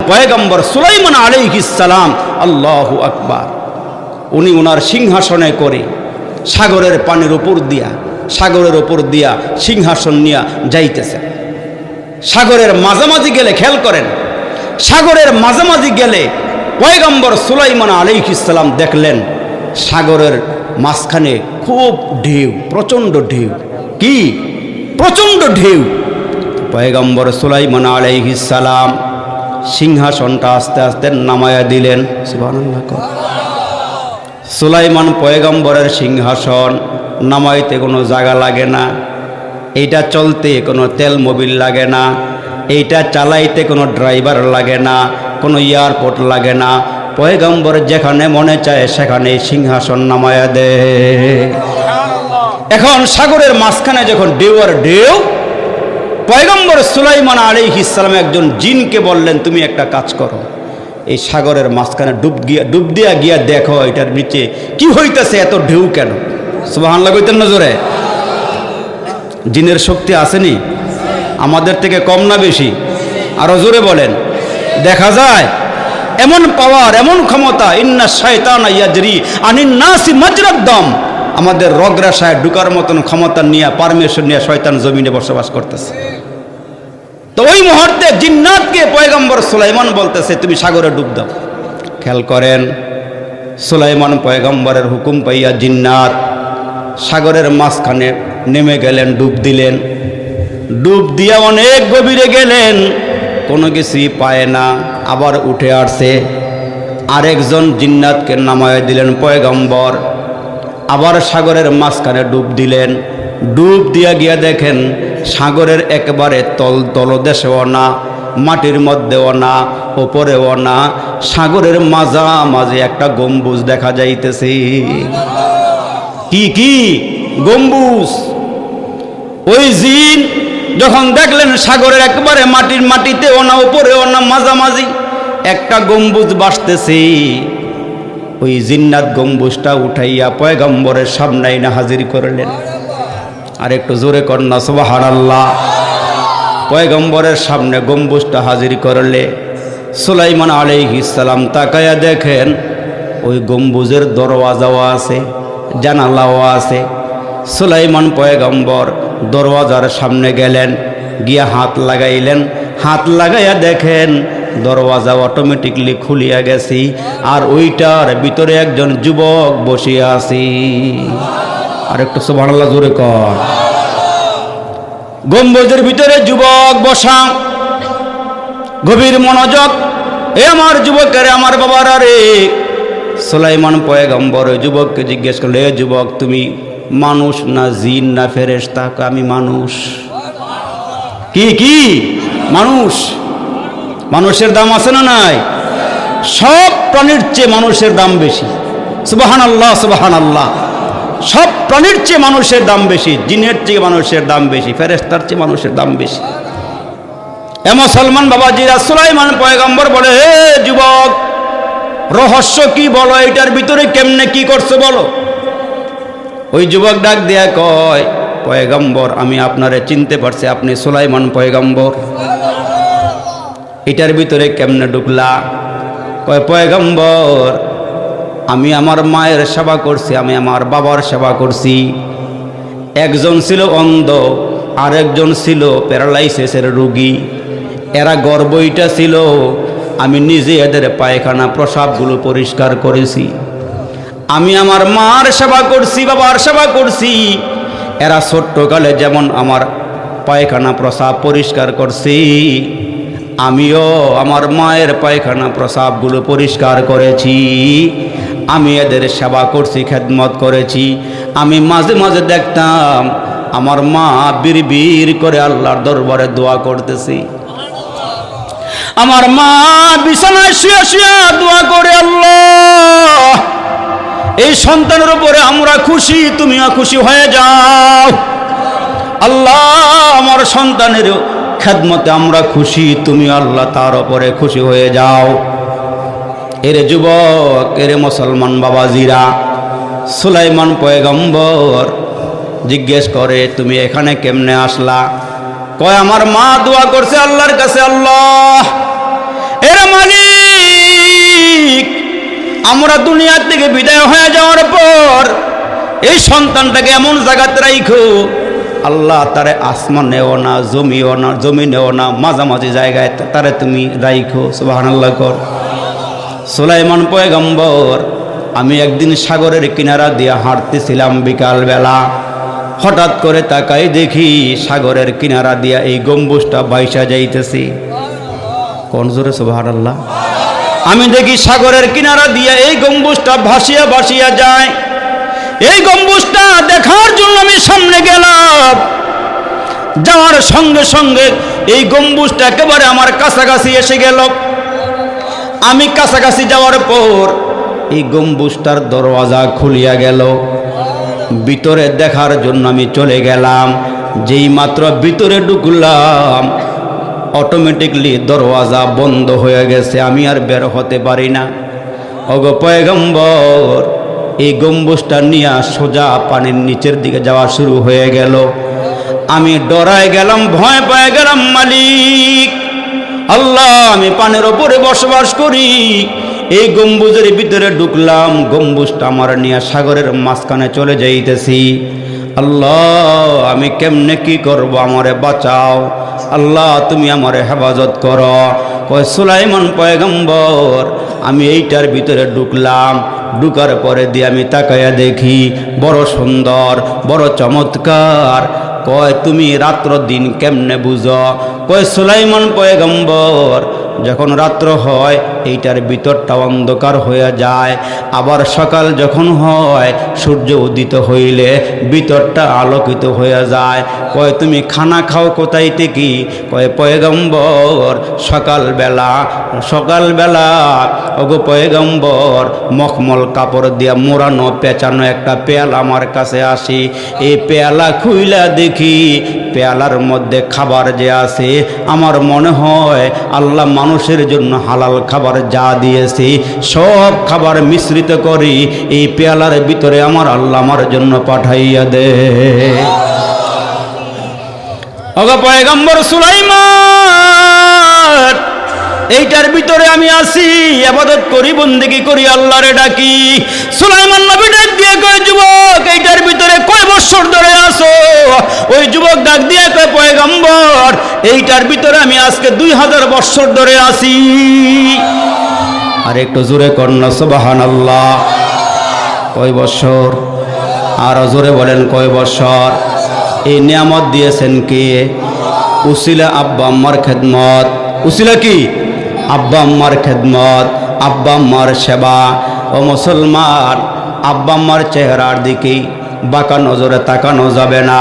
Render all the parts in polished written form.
পয়গম্বর সুলাইমান আলাইহিস সালাম, আল্লাহু আকবার, উনি ওনার সিংহাসনে করে সাগরের পানির উপর দিয়া সিংহাসন নিয়া যাইতেছেন। সাগরের মাঝামাঝি গেলে, খেয়াল করেন, সাগরের মাঝামাঝি গেলে পয়গম্বর সুলাইমান আলাইহিস সালাম দেখলেন সাগরের মাঝখানে খুব ঢেউ, প্রচণ্ড ঢেউ। কি প্রচণ্ড ঢেউ! পয়গম্বর সুলাইমান আলাইহিস সালাম সিংহাসনটা আস্তে আস্তে নামায়া দিলেন। সুবহানাল্লাহ। সুলাইমান পয়গম্বরের সিংহাসন নামাইতে কোনো জায়গা লাগে না, এইটা চলতে কোনো তেল মোবিল লাগে না, এইটা চালাইতে কোনো ড্রাইভার লাগে না, কোনো এয়ারপোর্ট লাগে না। পয়গম্বর যেখানে মনে চায় সেখানে সিংহাসন নামায়া দে। এখন সাগরের মাঝখানে যখন ঢেউ আর ঢেউ, পয়গম্বর সুলাইমান আলাইহিস সালাম একজন জিনকে বললেন, তুমি একটা কাজ করো, এই সাগরের মাঝখানে ডুব দিয়া গিয়া দেখো এটার নিচে কি হইতেছে, এত ঢেউ কেন? সুবহানাল্লাহ কইতেন না জোরে? জিনের শক্তি আসেনি? আমাদের থেকে কম না বেশি? আরো জোরে বলেন। দেখা যায় এমন পাওয়ার, এমন ক্ষমতা, ইন্না শায়তানা ইয়াজরি আনিন নাসি মাজরাদ দাম, আমাদের রগরাশায় ঢুকার মতন ক্ষমতা নিয়ে, পারমিশন নিয়ে শয়তান জমিনে বসবাস করতেছে। তো ওই মুহূর্তে জিন্নাতকে পয়গম্বর সুলাইমান বলতেছে, তুমি সাগরে ডুব দাও। খেয়াল করেন, সুলাইমান পয়গম্বরের হুকুম পাইয়া জিন্নাত সাগরের মাঝখানে নেমে গেলেন, ডুব দিলেন। ডুব দিয়া অনেক গভীরে গেলেন, কোনো কিছুই পায় না, আবার উঠে আসছে। আরেকজন জিন্নাতকে নামায় দিলেন পয়গম্বর, আবার সাগরের মাঝখানে ডুব দিলেন। ডুব দিয়া গিয়া দেখেন সাগরের একেবারে তলদেশেও না, মাটির মধ্যেও না, ওপরেও না, সাগরের মাঝামাঝি একটা গম্বুজ দেখা যাইতেছে। কি গম্বুজ! ওই জিন যখন দেখলেন সাগরের একেবারে মাটিতেও না, ওপরেও না, মাঝামাঝি একটা গম্বুজ ভাসতেছে, ওই জিন্নাত গম্বুজটা উঠাইয়া পয়গম্বরের সামনে না হাজির করলেন। আর একটু জোরে কন্যা সুবহানাল্লাহ। পয়গম্বরের সামনে গম্বুজটা হাজির করলে সুলাইমান আলাইহিস সালাম তাকায়া দেখেন ওই গম্বুজের দরওয়াজাও আছে, জানালাও আছে। সুলাইমান পয়গম্বর দরওয়াজার সামনে গেলেন, গিয়া হাত লাগাইলেন। হাত লাগাইয়া দেখেন দরওয়াজা অটোমেটিকলি খুলিয়া গেছি, আর ওইটার ভিতরে একজন যুবক বসিয়া আছি। আর একটু সুবহানাল্লাহ জোরে কর। গম্বুজের ভিতরে যুবক বসা, গভীর মনোযোগ। এ আমার যুবকের, আমার বাবার রে। সুলাইমান পয়গম্বর ওই যুবককে জিজ্ঞেস করলে, এ যুবক, তুমি মানুষ না জিন না ফেরেশতা? আমি মানুষ। কি মানুষ? মানুষের দাম আছে না নাই? সব প্রাণীর চেয়ে মানুষের দাম বেশি। সুবহানাল্লাহ, সুবহানাল্লাহ। সব প্রাণীর চেয়ে মানুষের দাম বেশি, জিনের চেয়ে মানুষের দাম বেশি, ফেরেশতার চেয়ে মানুষের দাম বেশি। এ মুসলমান বাবাজিরা, সুলাইমান পয়গম্বর বলে, হে যুবক, রহস্য কি বলো, এটার ভিতরে কেমনে কি করছো বলো। ওই যুবক ডাক দিয়া কয়, পয়গম্বর, আমি আপনারে চিনতে পারছি, আপনি সুলাইমান পয়গম্বর। এটার ভিতরে কেমনে ঢুকলা? কয়, পয়গম্বর, আমি আমার মায়ের সেবা করছি, আমি আমার বাবার সেবা করছি। একজন ছিল অন্ধ, আরেকজন ছিল প্যারালাইসিসের রোগী। এরা গর্ভইটা ছিল, আমি নিজে এদের পায়খানা প্রসাবগুলো পরিষ্কার করেছি। আমি আমার মার সেবা করছি, বাবার সেবা করছি। এরা ছোট্টকালে যেমন আমার পায়খানা প্রসাব পরিষ্কার করছি, আমিও আমার মায়ের পায়খানা প্রসাবগুলো পরিষ্কার করেছি। আমি এদের সেবা করছি, খেদমত করেছি। আমি মাঝে মাঝে দেখতাম আমার মা বিড়বিড় করে আল্লাহর দরবারে দোয়া করতেছি। আমার মা বিছানায় শুয়ে শুয়ে দোয়া করে, আল্লাহ, এই সন্তানের উপরে আমরা খুশি, তুমিও খুশি হয়ে যাও। আল্লাহ, আমার সন্তানের খেদমতে আমরা খুশি, তুমি আল্লাহ তার উপরে খুশি হয়ে যাও। এরে যুবক, এরে মুসলমান বাবাজিরা, সুলাইমান পয়গম্বর জিজ্ঞেস করে, তুমি এখানে কেমনে আসলা? কয়, আমার মা দোয়া করছে আল্লাহর কাছে, আল্লাহ, এরে মা আমরা দুনিয়া থেকে বিদায় হয়ে যাওয়ার পর এই সন্তানটাকে এমন জায়গাতে রাখো আল্লাহ তারে আসমানেও না জমিনেও না মাঝামাঝি জায়গায় তারে তুমি রাখো সুবহানাল্লাহ কর। সুলাইমান পয়গম্বর, আমি একদিন সাগরের কিনারা দিয়ে হাঁটতেছিলাম বিকালবেলা, হঠাৎ করে তাকাই দেখি সাগরের কিনারা দিয়া এই গম্বুজটা বাইসা যাইতেছি। কোন জোরে সুবহানাল্লাহ। আমি দেখি সাগরের কিনারা দিয়া এই গম্বুজটা ভাসিয়া ভাসিয়া যায়। এই গম্বুজটা দেখার জন্য আমি সামনে গেলাম। যাওয়ার সঙ্গে সঙ্গে এই গম্বুজটা একেবারে আমার কাছাকাছি এসে গেল। আমি কাছাকাছি যাওয়ার পর এই গম্বুজটার দরওয়াজা খুলিয়া গেল। ভিতরে দেখার জন্য আমি চলে গেলাম। যেই মাত্র ভিতরে ঢুকলাম অটোমেটিকলি দরওয়াজা বন্ধ হয়ে গেছে, আমি আর বের হতে পারি না। ওগো পয়গম্বর, এই গম্বুজটা নিয়ে সোজা পানির নিচের দিকে যাওয়া শুরু হয়ে গেল। আমি ডরায় গেলাম, ভয় পেয়ে গেলাম। মালিক আল্লাহ, আমি পানির ওপরে বসবাস করি, এই গম্বুজের ভিতরে ঢুকলাম, গম্বুজটা আমার নিয়ে সাগরের মাঝখানে চলে যাইতেছি। আল্লাহ, আমি কেমনে কি করব, আমারে বাঁচাও আল্লাহ, তুমি আমারে হেফাজত করো। কয় সুলাইমান পয়গম্বর, আমি এইটার ভিতরে ঢুকলাম, ঢুকার পরে দিয়ে আমি তাকায়া দেখি বড় সুন্দর, বড় চমৎকার। কয় তুমি রাত্র দিন কেমনে বুঝো? কয় সুলাইমান পয়গম্বর, যখন রাত্র হয় এইটার ভিতরটা অন্ধকার হয়ে যায়, আবার সকাল যখন হয় সূর্য উদিত হইলে ভিতরটা আলোকিত হয়ে যায়। কয় তুমি খানা খাও কোথায় থেকে? কয় পয়গম্বর, সকালবেলা ওগো পয়গম্বর, মখমল কাপড় দিয়া মোড়ানো পেঁচানো একটা পেয়ালা আমার কাছে আসি। এই পেয়ালা খুইলা দেখি পেয়ালার মধ্যে খাবার যে আছে, আমার মনে হয় আল্লাহ মানুষের জন্য হালাল খাবার যা দিয়েছি সব খাবার মিশ্রিত করি এই পেয়ালার ভিতরে আমার আল্লাহ আমার জন্য পাঠাইয়া দে। ওগো পয়গম্বর সুলাইমান, এইটার ভিতরে আমি আসি, ইবাদত করি, বন্দেগী করি, আল্লাহরে ডাকি। সুলাইমান নবী ডাক দিয়ে কয়, যুবক এইটার ভিতরে কয় বছর ধরে আসো? ওই যুবক ডাক দিয়ে কয়, পয়গম্বর এইটার ভিতরে আমি আজকে 2000 বছর ধরে আসি। আর একটু জোরে কন্যা সুবহানাল্লাহ। কয় বছর? আর জোরে বলেন কয় বছর? এই নিয়ামত দিয়েছেন কে? উসিলা আব্বা আম্মার খেদমত। উসিলা কি? আব্বা আম্মার খেদমত, আব্বা আম্মার সেবা। ও মুসলমান, আব্বা আম্মার চেহারার দিকে বাঁকা নজরে তাকানো যাবে না,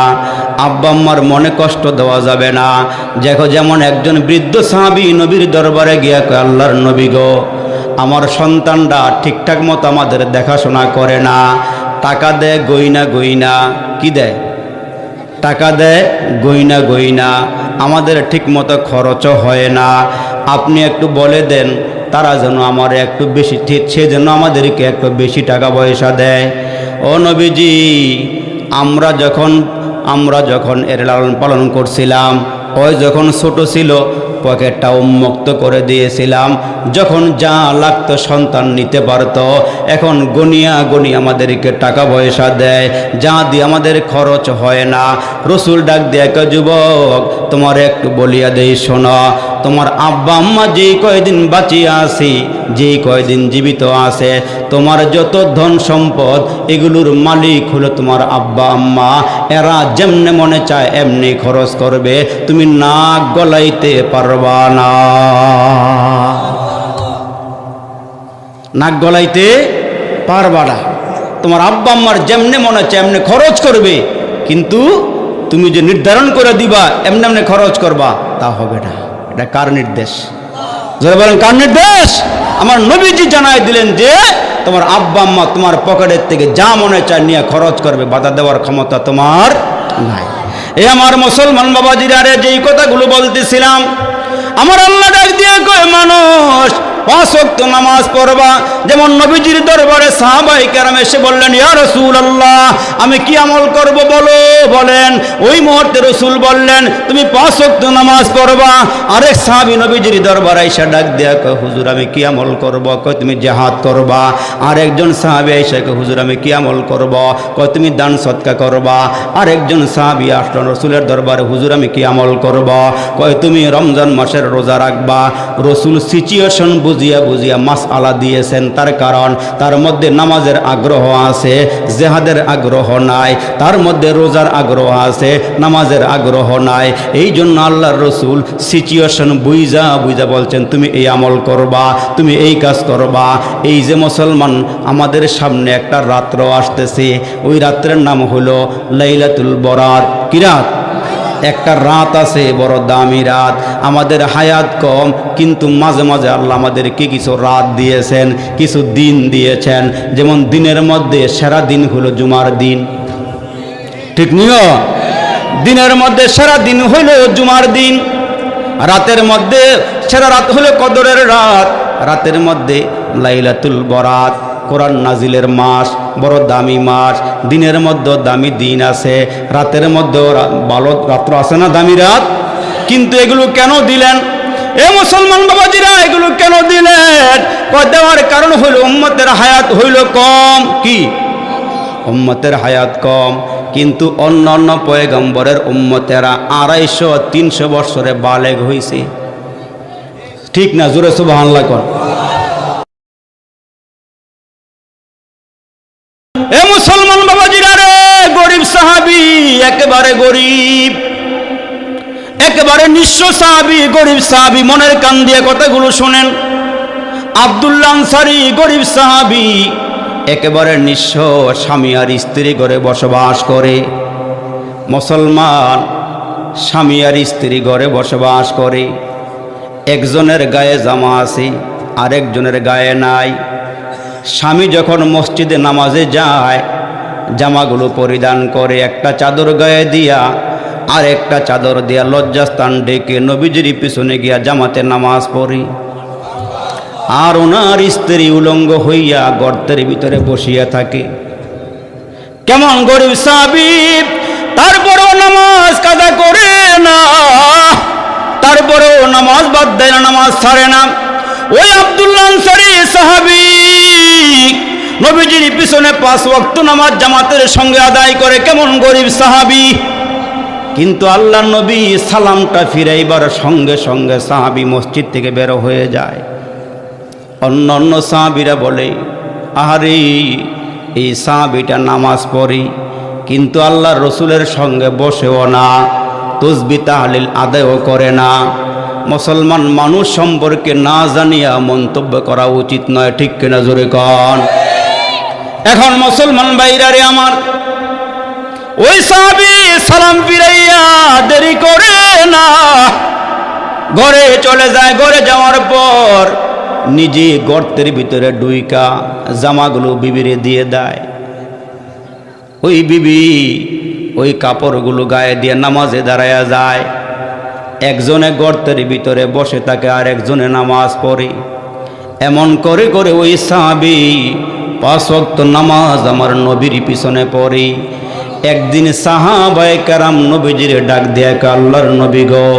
আব্বা আম্মার মনে কষ্ট দেওয়া যাবে না। দেখো যেমন একজন বৃদ্ধ সাহাবী নবীর দরবারে গিয়া কয়, আল্লাহর নবী গো, আমার সন্তানরা ঠিকঠাক মতো আমাদের দেখাশোনা করে না, টাকা দেয় গইনা গইনা। কি দেয়? টাকা দেয় গইনা গইনা, আমাদের ঠিক মতো খরচও হয় না। আপনি একটু বলে দেন তারা যেন আমার একটু বেশি, সে যেন আমাদেরকে একটু বেশি টাকা পয়সা দেয়। ও নবীজি, আমরা যখন এর লালন পালন করছিলাম, ওই যখন ছোট ছিল পকেটটা উন্মুক্ত করে দিয়েছিলাম, যখন যা লাগতো সন্তান নিতে পারত, এখন গনিয়া আমাদেরকে টাকা পয়সা দেয়, যা দিয়ে আমাদের খরচ হয় না। রসুল ডাক দিয়ে কয়, যুবক তোমার একটু বলিয়া দেই শোনো, তোমার আব্বা আম্মা যেই কয়দিন বাঁচিয়ে আছি, যেই কয়দিন জীবিত আছে, তোমার যত ধন সম্পদ এগুলোর মালিক হলো তোমার আব্বা আম্মা। এরা যেমনে মনে চায় এমনি খরচ করবে, তুমি নাক গলাইতে পারবা না, নাক গলাইতে পারবা না। তোমার আব্বা আম্মার যেমনে মনে চায় এমনি খরচ করবে, কিন্তু তুমি যে নির্ধারণ করে দিবা এমনি এমনি খরচ করবা, তা হবে না। এটা কার নির্দেশ? যারা বলেন কার নির্দেশ? আমার নবীজি জানাই দিলেন যে তোমার আব্বা আম্মা তোমার পকেটের থেকে যা মনে চায় নিয়ে খরচ করবে, বাধা দেওয়ার ক্ষমতা তোমার নাই। এই আমার মুসলমান বাবাজিরা, যেই কথাগুলো বলতেছিলাম, আমার আল্লাহ ডাক দিয়ে কয়, মানুষ 5 ওয়াক্ত নামাজ পড়বা। যেমন নবীজির দরবারে সাহাবায়ে কেরাম এসে বললেন, ইয়া রাসূলুল্লাহ, আমি কি আমল করব বলো, বলেন। ওই মুহূর্তে রাসূল বললেন, তুমি 5 ওয়াক্ত নামাজ পড়বা। আরেক সাহাবী নবীজির দরবারে এসে ডাক দেয়া কয়, হুজুর আমি কি আমল করব? কয় তুমি জিহাদ করবা। আরেকজন সাহাবী এসে কয়, হুজুর আমি কি আমল করব? কয় তুমি দান সদকা করবা। আরেকজন সাহাবী আসলেন রাসূলের দরবারে, হুজুর আমি কি আমল করব? কয় তুমি রমজান মাসের রোজা রাখবা। রাসূল সিচুয়েশন বুঝিয়া বুঝিয়া মাসআলা দিয়েছেন, তার কারণ তার মধ্যে নামাজের আগ্রহ আছে, জিহাদের আগ্রহ নাই। তার মধ্যে রোজার আগ্রহ আছে, নামাজের আগ্রহ নাই। এই জন্য আল্লাহর রাসূল সিচুয়েশন বুঝা বুঝা বলছেন, তুমি এই আমল করবা, তুমি এই কাজ করবা। এই যে মুসলমান, আমাদের সামনে একটা রাত্র আসতেছে, ওই রাত্রের নাম হলো লাইলাতুল বরাত। কি রাত? একটা রাত আছে, বড় দামি রাত। আমাদের হায়াত কম, কিন্তু মাঝে মাঝে আল্লাহ আমাদেরকে কিছু রাত দিয়েছেন, কিছু দিন দিয়েছেন। যেমন দিনের মধ্যে সেরা দিন হলো জুমার দিন, ঠিক নিও। দিনের মধ্যে সেরা দিন হইল জুমার দিন। রাতের মধ্যে সেরা রাত হলো কদরের রাত। রাতের মধ্যে লাইলাতুল বরাত, কোরআন নাজিলের মাস, বড় দামি মাস। দিনের মধ্যে দামি দিন আছে, রাতের মধ্যে ভালো রাত্র আছে না, দামি রাত। কিন্তু এগুলো কেন দিলেন এ মুসলমান বাবাজিরা? এগুলো কেন দিলেন? দেওয়ার কারণ হইল উম্মতের হায়াত হইল কম। কি? উম্মতের হায়াত কম। কিন্তু অন্য অন্য পয়গম্বরের উম্মতেরা 250-300 বছরে বালেগ হয়েছে, ঠিক না? জোরে সুবহানাল্লাহ কোন। এ মুসলমান বাবাজিরা রে, গরিব সাহাবী, একেবারে গরিব, একেবারে নিঃস্ব সাহাবী, গরিব সাহাবী। মনের কান দিয়ে কথাগুলো শোনেন। আব্দুল্লাহ আনসারী গরিব সাহাবী, একেবারে নিঃস্ব, স্বামী আর স্ত্রী ঘরে বসবাস করে। মুসলমান স্বামী আর স্ত্রী ঘরে বসবাস করে। একজনের গায়ে জামা আছে, আরেকজনের গায়ে নাই। স্বামী যখন মসজিদে নামাজে যায়, জামাগুলো পরিধান করে, একটা চাদর গায়ে দিয়া আর একটা চাদর দিয়া লজ্জাস্থান ডেকে নবীজির পিছনে গিয়া জামাতে নামাজ পড়ে। আর ওনার স্ত্রী উলঙ্গ হইয়া গর্তের ভিতরে বসিয়া থাকে। কেমন গরিব সাহাবী, তারপরেও নামাজ কাজা করে না, তারপরেও নামাজ বাদ দেয় না, নামাজ ছাড়ে না। ওই আব্দুল্লাহ আনসারী সাহাবী নবীজির পিছনে 5 ওয়াক্ত নামাজ জামাতের সঙ্গে আদায় করে। কেমন গরিব সাহাবী! কিন্তু আল্লাহর নবী সালামটা ফিরাইবার সঙ্গে সঙ্গে সাহাবী মসজিদ থেকে বের হয়ে যায়। অন্য অন্য সাহাবীরা বলে, আহারে এই সাহাবীটা নামাজ পড়ি, কিন্তু আল্লাহর রসুলের সঙ্গে বসেও না, তাসবিহ তাহলিল আদায়ও করে না। মুসলমান মানুষ সম্পর্কে না জানিয়া মন্তব্য করা উচিত নয়, ঠিক কিনা? জোরে কন। এখন মুসলমান ভাইরারে আমার, ওই সাহাবী সালাম ফিরাইয়া দেরি করে না, ঘরে চলে যায়। ঘরে যাওয়ার পর নিজে গর্তের ভিতরে ডুইকা জামাগুলো বিবিরে দিয়ে দেয়। ওই বিবি ওই কাপড়গুলো গায়ে দিয়ে নামাজে দাঁড়ায়া যায়। একজনে গর্তের ভিতরে বসে থাকে, আর একজনে নামাজ পড়ে। এমন করে করে ওই সাহাবী 5 ওয়াক্ত নামাজ আমার নবীর পিছনে পড়ে। একদিন সাহাবায়ে কেরাম নবীজির ডাক দিয়ে, আল্লাহর নবী গো,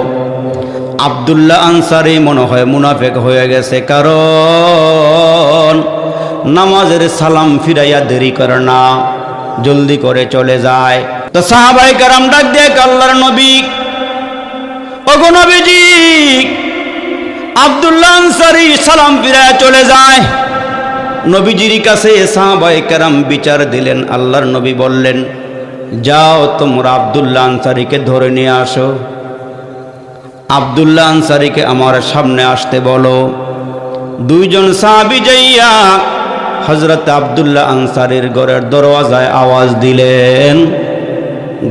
আব্দুল্লাহ আনসারী মনে হয় মুনাফিক হয়ে গেছে, কারণ নামাজের সালাম ফিরাইয়া দেরি করে না, জলদি করে চলে যায়। তো সাহাবায়ে কেরাম ডাক দিয়ে, আল্লাহর নবী, ওগো নবীজি, আব্দুল্লাহ আনসারী সালাম ফিরাইয়া চলে যায়। নবীজির কাছে সাহাবায়ে কেরাম বিচার দিলেন। আল্লাহর নবী বললেন, যাও তোমরা আব্দুল্লাহ আনসারীকে ধরে নিয়ে আসো। আব্দুল্লাহ আনসারীকে আমার সামনে আসতে বলো। 2 জন সাহাবী যাইয়া হযরত আব্দুল্লাহ আনসারীর ঘরের দরওয়াজায় আওয়াজ দিলেন।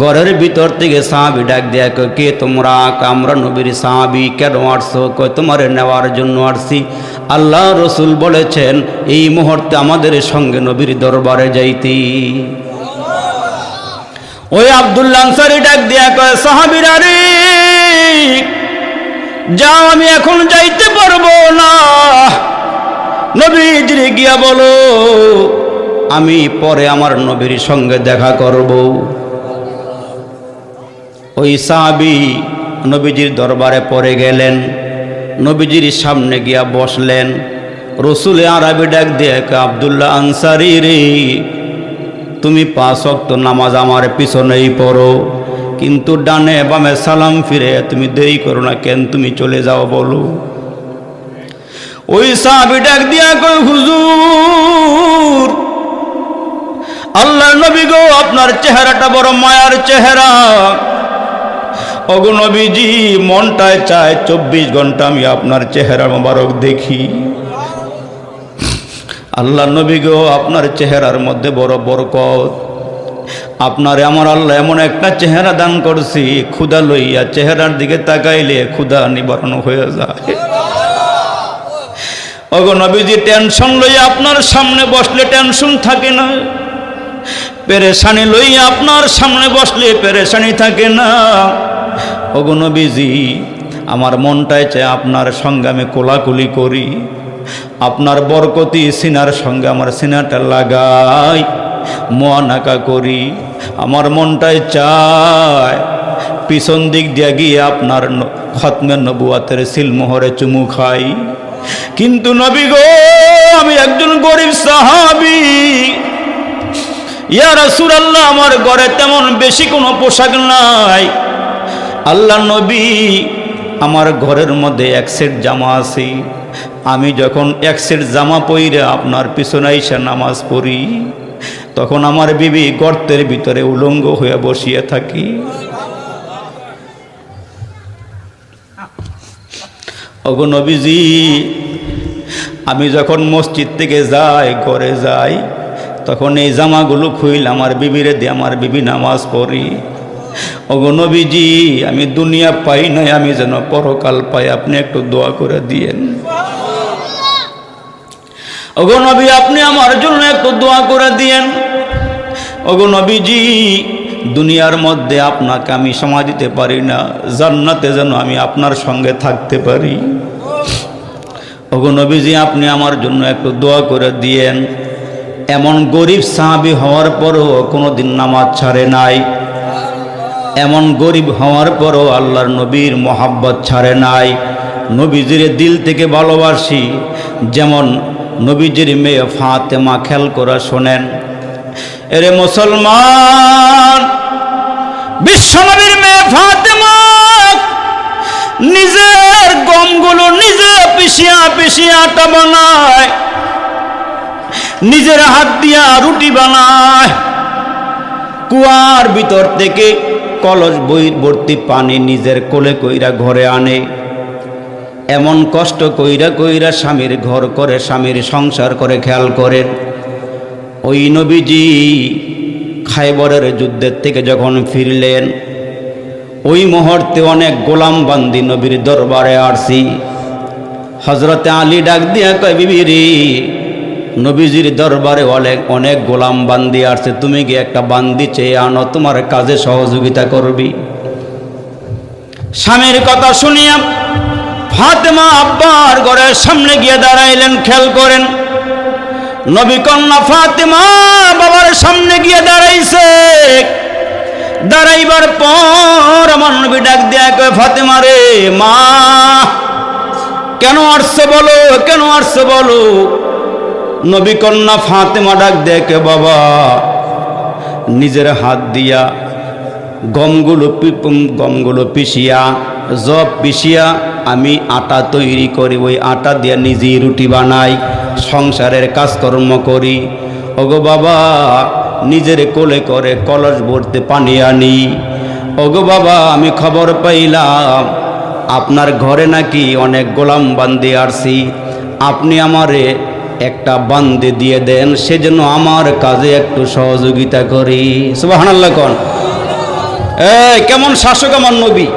ঘরের ভিতর থেকে সাহাবী ডাক দেয়া, কে তোমরা? আমরা নবীর সাহাবী। কেন আসছো? কই তোমারে নেওয়ার জন্য আসছি। আল্লাহ রসুল বলেছেন এই মুহূর্তে আমাদের সঙ্গে নবীর দরবারে যাইতি। ওই আব্দুল্লাহ আনসারী ডাক দেয়া কয়, সাহাবীরা রে, যাও, আমি এখন যাইতে পারবো না, গিয়া বলো আমি পরে আমার নবীর সঙ্গে দেখা করব। ওই সাহাবী নবীজির দরবারে পরে গেলেন, নবীজির সামনে গিয়া বসলেন। রসুল আরবি ডাক দিয়ে আব্দুল্লাহ আনসারী রে, তুমি 5 ওয়াক্ত নামাজ আমার পিছনেই পড়ো, কিন্তু ডানে বামে সালাম ফিরে তুমি দেরি করো না কেন, তুমি চলে যাও বলো। ওই সাহাবী ডাক দিয়া কই হুজুর, আল্লাহর নবী গো আপনার চেহারাটা বড় মায়ার চেহারা। ওগো নবীজি মনটায় চায় 24 ঘন্টা আমি আপনার চেহারা মোবারক দেখি। আল্লাহর নবী গো আপনার চেহারার মধ্যে বড় বরকত, আপনারে আমার আল্লাহ এমন একটা চেহারা দান করছি, ক্ষুধা লইয়া চেহারার দিকে তাকাইলে ক্ষুধা নিবারণ হয়ে যায়। ওগো নবীজি টেনশন লইয়া আপনার সামনে বসলে টেনশন থাকে না, পেরেশানি লইয়া আপনার সামনে বসলে পেরেশানি থাকে না। ওগো নবীজি আমার মনটায় চায় আপনার সঙ্গে আমি কোলাকুলি করি, আপনার বরকতি সিনার সঙ্গে আমার সিনাটা লাগাই, মোয়ানাকা করি। আমার মনটায় চায় পিছন দিক দিয়ে গিয়ে আপনার খতমে নবুয়াতের সিলমোহরে চুমু খাই। কিন্তু নবী গো আমি একজন গরিব সাহাবী, ইয়া রাসূলুল্লাহ আমার ঘরে তেমন বেশি কোনো পোশাক নাই। আল্লাহ নবী আমার ঘরের মধ্যে 1 সেট জামা আছে, আমি যখন 1 সেট জামা পরে আপনার পিছনে এসে নামাজ পড়ি, তখন আমার বিবি গর্তের ভিতরে উলঙ্গ হয়ে বসিয়ে থাকি। ওগো নবীজি আমি যখন মসজিদ থেকে যাই ঘরে যাই, তখন এই জামাগুলো খুইল আমার বিবিরে দিয়ে আমার বিবি নামাজ পড়ি। ওগো নবীজি আমি দুনিয়া পাই নাই, আমি যেন পরকাল পাই, আপনি একটু দোয়া করে দিয়েন। ওগো নবী আপনি আমার জন্য একটু দোয়া করে দিয়েন। ওগো নবীজি দুনিয়ার মধ্যে আপনাকে আমি সময় দিতে পারি না, জান্নাতে যেন আমি আপনার সঙ্গে থাকতে পারি। ওগো নবীজি আপনি আমার জন্য একটু দোয়া করে দিয়েন। এমন গরিব সাহাবী হওয়ার পরও কোনোদিন নামাজ ছাড়ে নাই, এমন গরিব হওয়ার পরও আল্লাহর নবীর মোহাব্বত ছাড়ে নাই, নবীজির দিল থেকে ভালোবাসি। যেমন নবীজির মেয়ে ফাতেমা, খেয়াল করে শোনেন। এরে মুসলমান, বিশ্বনবীর মেয়ে ফাতেমা নিজের গমগুলো নিজে পিষিয়া পিষিয়া আটা বানায়, নিজের হাত দিয়া রুটি বানায়, কুয়ার ভিতর থেকে কলস ভর্তি পানি নিজের কোলে কইরা ঘরে আনে। এমন কষ্ট কইরা কইরা স্বামীর ঘর করে, স্বামীর সংসার করে। খেয়াল করেন ওই নবীজি খায়বরের যুদ্ধের থেকে যখন ফিরলেন, ওই মুহূর্তে অনেক গোলাম বান্দি নবীর দরবারে আসছি। হযরতে আলী ডাক দিয়া কয় বিবি রে, নবীজির দরবারে অনেক গোলাম বান্দি আসছে, তুমি গিয়ে একটা বান্দি চেয়ে আনো, তোমার কাজে সহযোগিতা করবি। স্বামীর কথা শুনিয়া ফাতেমা আব্বার ঘরের সামনে গিয়ে দাঁড়াইলেন। খেয়াল করেন নবী কন্যা ফাতেমা বাবার সামনে গিয়ে দাঁড়াইছে। দাঁড়াইবার পর আমার নবী ডাক দিয়া কয় ফাতেমা রে, মা কেন আসছে বলো, কেন আসছে বলো। নবী কন্যা ফাতেমা ডাক দেখে, বাবা নিজের হাত দিয়া গমগুলো পিষিয়া, জব পিষিয়া আমি আটা তৈরি করি, ওই আটা দিয়া নিজেই রুটি বানাই, সংসারের কাজকর্ম করি। ওগো বাবা নিজের কোলে করে কলস ভরতে পানি আনি। ওগো বাবা আমি খবর পাইলাম আপনার ঘরে নাকি অনেক গোলাম বান্দি আসছি, আপনি আমারে একটা বান্দি দিয়ে দেন, সেজন্য আমার কাজে একটু সহযোগিতা করি। সুবহানাল্লাহ কোন। কেমন শাসক আমার নবী।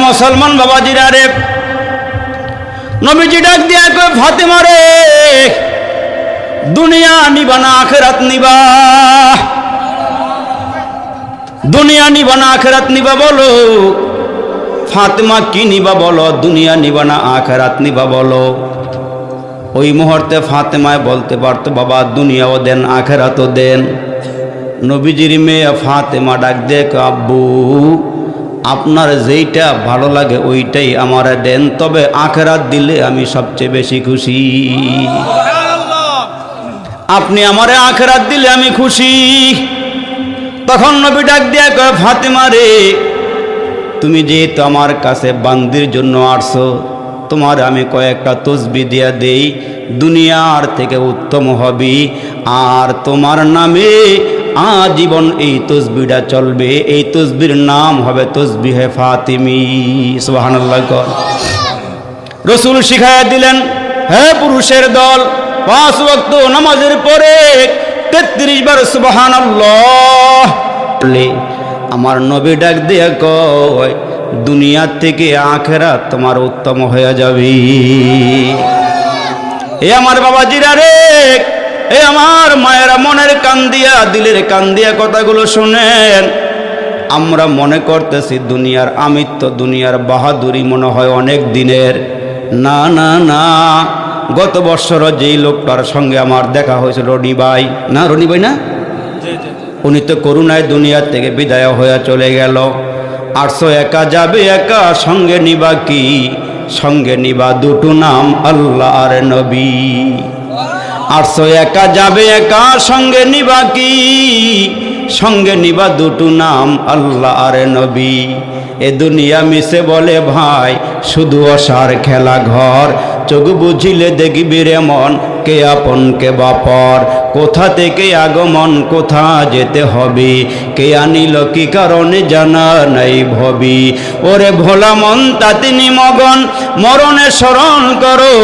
মুসলমান বাবাজিরা রে, নবীজি ডাক দিয়া কয় ফাতেমা রে, দুনিয়া নিবা না আখিরাত নিবা, দুনিয়া নিবা না আখিরাত নিবা বলো। ফাতেমা কি নিবা বলো, দুনিয়া নিবা না আখিরাত নিবা বলো। ওই মুহূর্তে ফাতেমায় বলতে পারতো, বাবা দুনিয়াও দেন আখেরাতও দেন। নবীজির মেয়ে ফাতেমা ডাক দেখ, আব্বু আপনার যেইটা ভালো লাগে ওইটাই আমার দেন, তবে আখেরাত দিলে আমি সবচেয়ে বেশি খুশি। আপনি আমারে আখেরাত দিলে আমি খুশি। তখন নবী ডাক দিয়া কয়, ফাতেমা রে, তুমি যেহেতু আমার কাছে বান্দির জন্য আসছো, তোমার আমি কয়েকটা তসবিহ দিয়া দেই, দুনিয়ার থেকে উত্তম হবি, আর তোমার নামে আজীবন এই তসবিহটা চলবে। এই তসবির নাম হবে তসবিহে ফাতিমি। সুবহানাল্লাহ। রসুল শিখায়া দিলেন, হে পুরুষের দল, 5 ওয়াক্ত নামাজের পরে 33 বার সুবহানাল্লাহ। আমার নবী ডাক দিয়ে কয়, দুনিয়া থেকে আখেরাত তোমার উত্তম হয়ে যাবে। এ আমার বাবাজিরা রে, এ আমার মায়েরা, মনের কান দিয়া দিলের কান দিয়া কথাগুলো শুনেন। আমরা মনে করতেছি দুনিয়ার আমিত্ব, দুনিয়ার বাহাদুরি মনে হয় অনেক দিনের। না না না, গত বছর যেই লোকটার সঙ্গে আমার দেখা হয়েছিল, রনি ভাই না, রনি ভাই না, উনি তো করুণায় দুনিয়ার থেকে বিদায় হয়ে চলে গেল। 800 একা যাবে একা, সঙ্গে নিবা কি? সঙ্গে নিবা দুটো নাম, আল্লাহ আর নবী। 800 একা যাবে একা, সঙ্গে নিবা কি? সঙ্গে নিবা দুটো নাম, আল্লাহ আর নবী। এ দুনিয়া মিশে বলে ভাই শুধু অসার খেলা ঘর, চোখ বুঝিলে দেখবি রে মন, কে আপন কে বাপর, কোথা থেকে আগমন কোথা যেতে হবে, কে আনিল কি কারণে জানা নাই ভবি। ওরে ভোলা মন তাতে নিমগন, মরণে স্মরণ করো,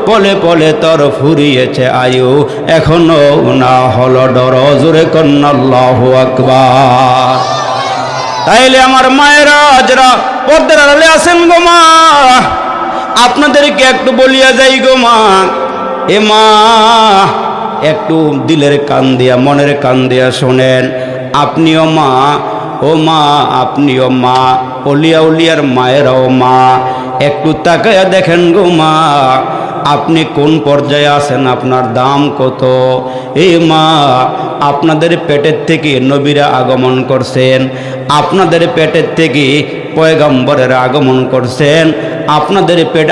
পলে পলে তর ফুরিয়েছে আয়ু, এখনো না হলো ডর, জোরে কন্না আল্লাহু আকবার। তাইলে আমার মায়েরা যারা পর্দার আড়ালে আছেন গো মা, আপনাদেরকে একটু বলিয়া যাই গো মা, এ মা একটু দিলের কান দিয়া মনের কান দিয়া শোনেন। আপনিও মা, ও মা আপনিও মা, অলিয়া উলিয়ার মায়েরাও মা, একটু তাকায়া দেখেন গো মা, আপনি কোন পর্যায়ে আছেন, আপনার দাম কত। এই মা, আপনাদের পেটের থেকে নবীরা আগমন করছেন, আপনাদের পেটের থেকে পয়গম্বরের আগমন করছেন,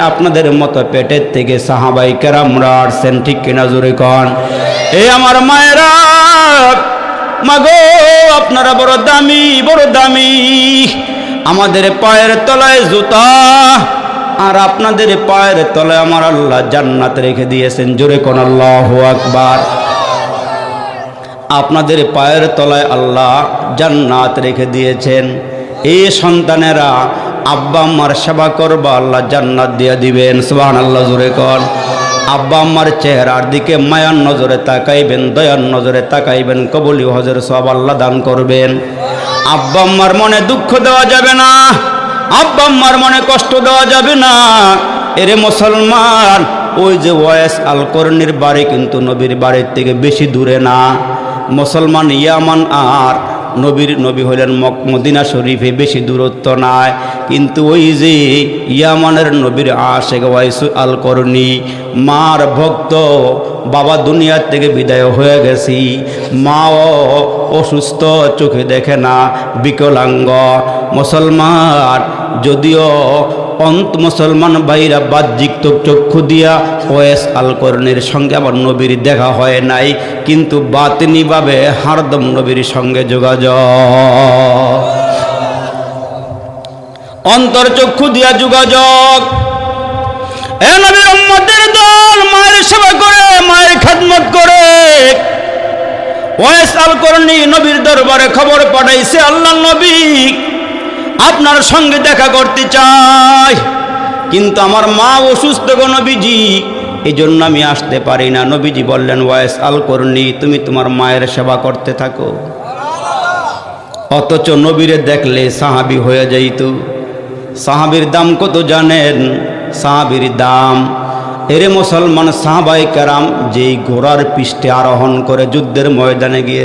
আপনাদের মতো পেটের থেকে সাহাবাই কেরামরা আসছেন, ঠিক কিনা জোরে কন। এই আমার মায়েরা, মাগো আপনারা বড় দামি, বড় দামি। আমাদের পায়ের তলায় জুতা, আর আপনাদের পায়ের তলায় আমার আল্লাহ জান্নাত রেখে দিয়েছেন, জোরে কোন আল্লাহু আকবার। আপনাদের পায়ের তলায় আল্লাহ জান্নাত রেখে দিয়েছেন। এই সন্তানেরা আব্বা আম্মার সেবা করবা, আল্লাহ জান্নাত দিয়ে দিবেন, সুবহানাল্লাহ জোরে কর। আব্বা আম্মার চেহারার দিকে মায়ার নজরে তাকাইবেন, দয়ার নজরে তাকাইবেন, কবুলি হজের সওয়াব আল্লাহ দান করবেন। আব্বা আম্মার মনে দুঃখ দেওয়া যাবে না, আব্বা আম্মার মনে কষ্ট দেওয়া যাবে না। এরে মুসলমান, ওই যে ওয়াইস আল করনির বাড়ি কিন্তু নবীর বাড়ির থেকে বেশি দূরে না। মুসলমান ইয়ামান আর নবী হলেন মদিনা শরীফে, বেশি দূরত্ব নাই। কিন্তু ওই যে ইয়ামানের নবীর আশেক ওয়াইস আল করনি, মার ভক্ত, বাবা দুনিয়ার থেকে বিদায় হয়ে গেছি, মাও অসুস্থ, চোখে দেখে না, বিকলাঙ্গ। মুসলমান যদিও মুসলমান ভাইরা বাহ্যিক চক্ষু দিয়া ওয়েস আল করনির সঙ্গে আমার নবীর দেখা হয় নাই, কিন্তু বাতিনিভাবে হারদম নবীর সঙ্গে যোগাযোগ, অন্তর চক্ষু দিয়া যোগাযোগ। এ নবীর উম্মতের দল, মায়ের সেবা করে, মায়ের খেদমত করে। ওয়েস আল করনি নবীর দরবারে খবর পাঠাইছে, আল্লাহ নবী আপনার সঙ্গে দেখা করতে চাই, কিন্তু আমার মা অসুস্থ গো নবীজি, এই জন্য আমি আসতে পারি না। নবীজি বললেন, ওয়াইস আল করনি তুমি তোমার মায়ের সেবা করতে থাকো। অথচ নবীরে দেখলে সাহাবী হয়ে যাইত। সাহাবীর দাম কত জানেন? সাহাবীর দাম, এরে মুসলমান সাহাবায়ে কেরাম যেই ঘোড়ার পৃষ্ঠে আরোহণ করে যুদ্ধের ময়দানে গিয়ে